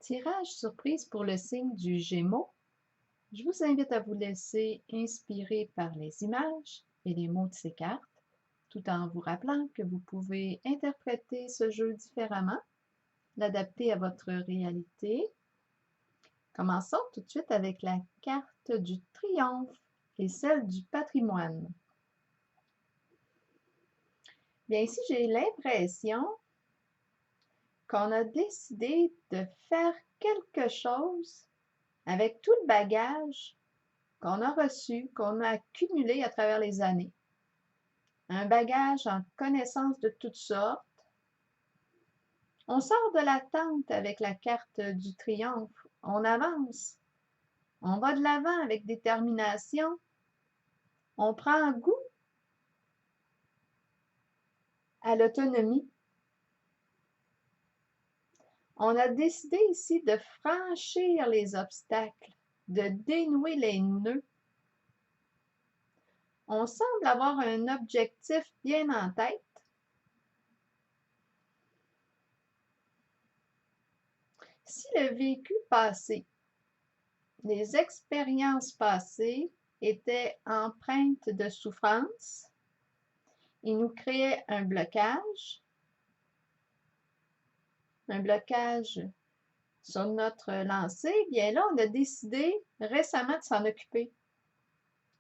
Tirage surprise pour le signe du Gémeaux. Je vous invite à vous laisser inspirer par les images et les mots de ces cartes, tout en vous rappelant que vous pouvez interpréter ce jeu différemment, l'adapter à votre réalité. Commençons tout de suite avec la carte du triomphe et celle du patrimoine. Bien, ici, j'ai l'impression qu'on a décidé de faire quelque chose avec tout le bagage qu'on a reçu, qu'on a accumulé à travers les années. Un bagage en connaissance de toutes sortes. On sort de la tente avec la carte du triomphe. On avance. On va de l'avant avec détermination. On prend goût à l'autonomie. On a décidé ici de franchir les obstacles, de dénouer les nœuds. On semble avoir un objectif bien en tête. Si le vécu passé, les expériences passées étaient empreintes de souffrance, ils nous créaient un blocage sur notre lancée. Bien là, on a décidé récemment de s'en occuper.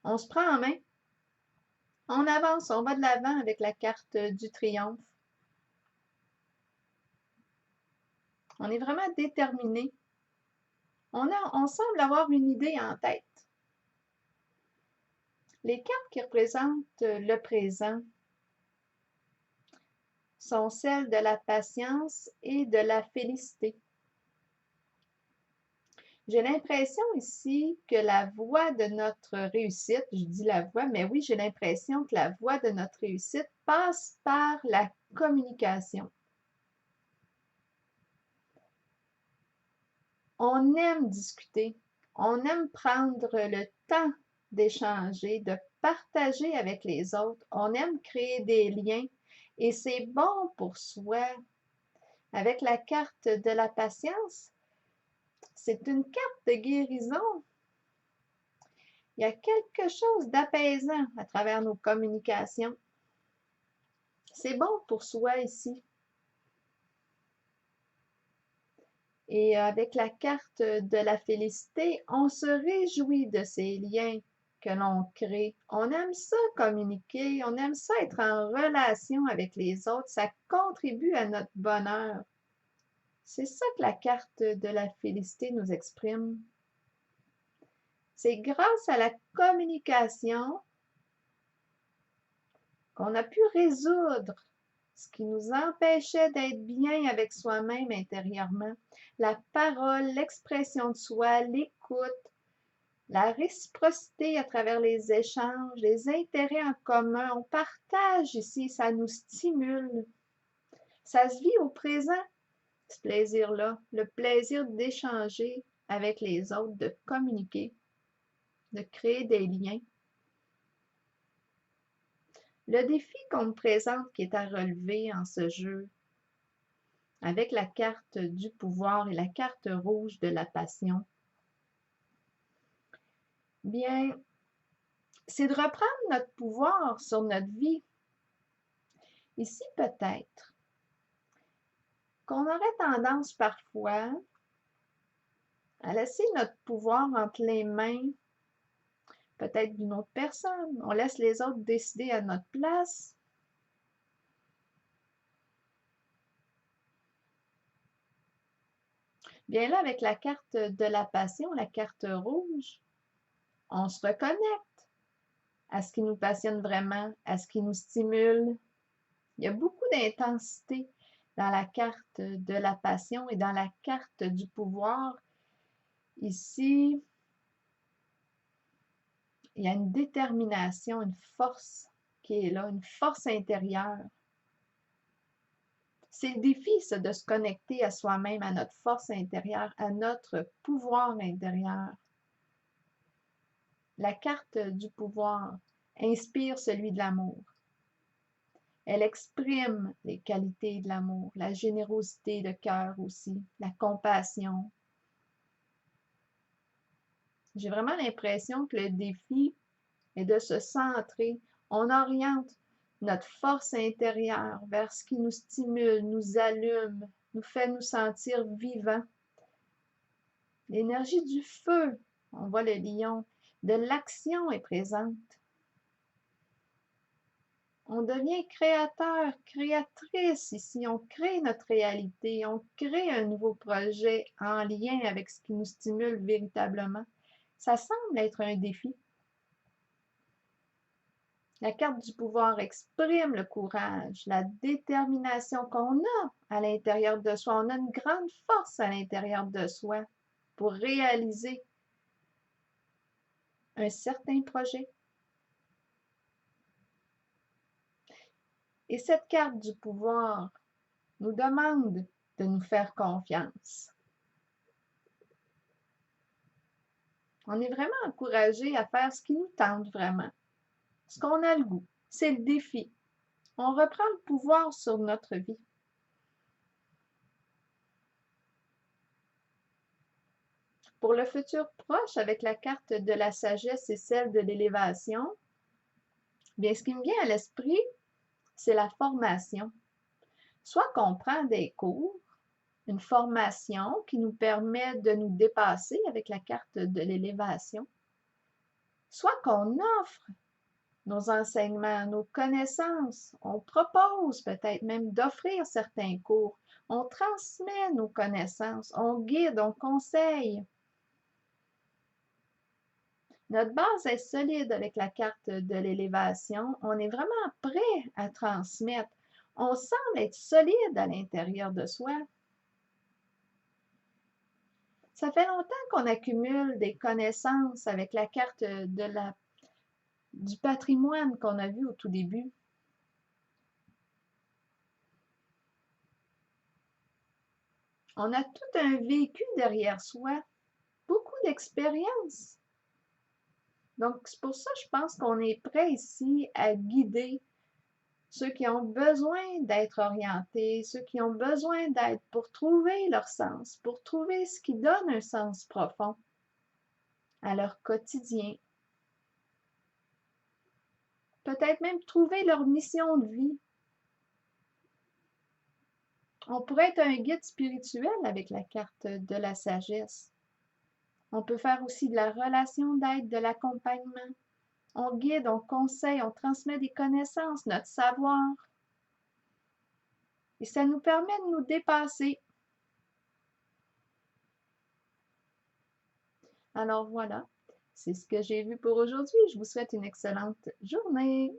On se prend en main. On avance, on va de l'avant avec la carte du triomphe. On est vraiment déterminé. On semble avoir une idée en tête. Les cartes qui représentent le présent sont celles de la patience et de la félicité. J'ai l'impression ici que la voie de notre réussite, je dis la voie, mais oui, j'ai l'impression que la voie de notre réussite passe par la communication. On aime discuter, on aime prendre le temps d'échanger, de partager avec les autres, on aime créer des liens et c'est bon pour soi. Avec la carte de la patience, c'est une carte de guérison. Il y a quelque chose d'apaisant à travers nos communications. C'est bon pour soi ici. Et avec la carte de la félicité, on se réjouit de ces liens que l'on crée. On aime ça communiquer, on aime ça être en relation avec les autres. Ça contribue à notre bonheur. C'est ça que la carte de la félicité nous exprime. C'est grâce à la communication qu'on a pu résoudre ce qui nous empêchait d'être bien avec soi-même intérieurement. La parole, l'expression de soi, l'écoute, la réciprocité à travers les échanges, les intérêts en commun. On partage ici, ça nous stimule. Ça se vit au présent, ce plaisir-là, le plaisir d'échanger avec les autres, de communiquer, de créer des liens. Le défi qu'on me présente qui est à relever en ce jeu, avec la carte du pouvoir et la carte rouge de la passion, bien, c'est de reprendre notre pouvoir sur notre vie. Ici, peut-être qu'on aurait tendance parfois à laisser notre pouvoir entre les mains, peut-être d'une autre personne. On laisse les autres décider à notre place. Bien là, avec la carte de la passion, la carte rouge, on se reconnecte à ce qui nous passionne vraiment, à ce qui nous stimule. Il y a beaucoup d'intensité dans la carte de la passion et dans la carte du pouvoir. Ici, il y a une détermination, une force qui est là, une force intérieure. C'est le défi, ça, de se connecter à soi-même, à notre force intérieure, à notre pouvoir intérieur. La carte du pouvoir inspire celui de l'amour. Elle exprime les qualités de l'amour, la générosité de cœur aussi, la compassion, J'ai vraiment l'impression que le défi est de se centrer. On oriente notre force intérieure vers ce qui nous stimule, nous allume, nous fait nous sentir vivants. L'énergie du feu, on voit le lion, de l'action est présente. On devient créateur, créatrice ici. On crée notre réalité. On crée un nouveau projet en lien avec ce qui nous stimule véritablement. Ça semble être un défi. La carte du pouvoir exprime le courage, la détermination qu'on a à l'intérieur de soi. On a une grande force à l'intérieur de soi pour réaliser un certain projet. Et cette carte du pouvoir nous demande de nous faire confiance. On est vraiment encouragé à faire ce qui nous tente vraiment, ce qu'on a le goût. C'est le défi. On reprend le pouvoir sur notre vie. Pour le futur proche, avec la carte de la sagesse et celle de l'élévation, bien, ce qui me vient à l'esprit, c'est la formation. Soit qu'on prend des cours, une formation qui nous permet de nous dépasser avec la carte de l'élévation, soit qu'on offre nos enseignements, nos connaissances, on propose peut-être même d'offrir certains cours, on transmet nos connaissances, on guide, on conseille. Notre base est solide avec la carte de l'élévation. On est vraiment prêt à transmettre. On semble être solide à l'intérieur de soi. Ça fait longtemps qu'on accumule des connaissances avec la carte du patrimoine qu'on a vu au tout début. On a tout un vécu derrière soi, beaucoup d'expérience. Donc, c'est pour ça que je pense qu'on est prêt ici à guider ceux qui ont besoin d'être orientés, ceux qui ont besoin d'aide pour trouver leur sens, pour trouver ce qui donne un sens profond à leur quotidien. Peut-être même trouver leur mission de vie. On pourrait être un guide spirituel avec la carte de la sagesse. On peut faire aussi de la relation d'aide, de l'accompagnement. On guide, on conseille, on transmet des connaissances, notre savoir. Et ça nous permet de nous dépasser. Alors voilà, c'est ce que j'ai vu pour aujourd'hui. Je vous souhaite une excellente journée.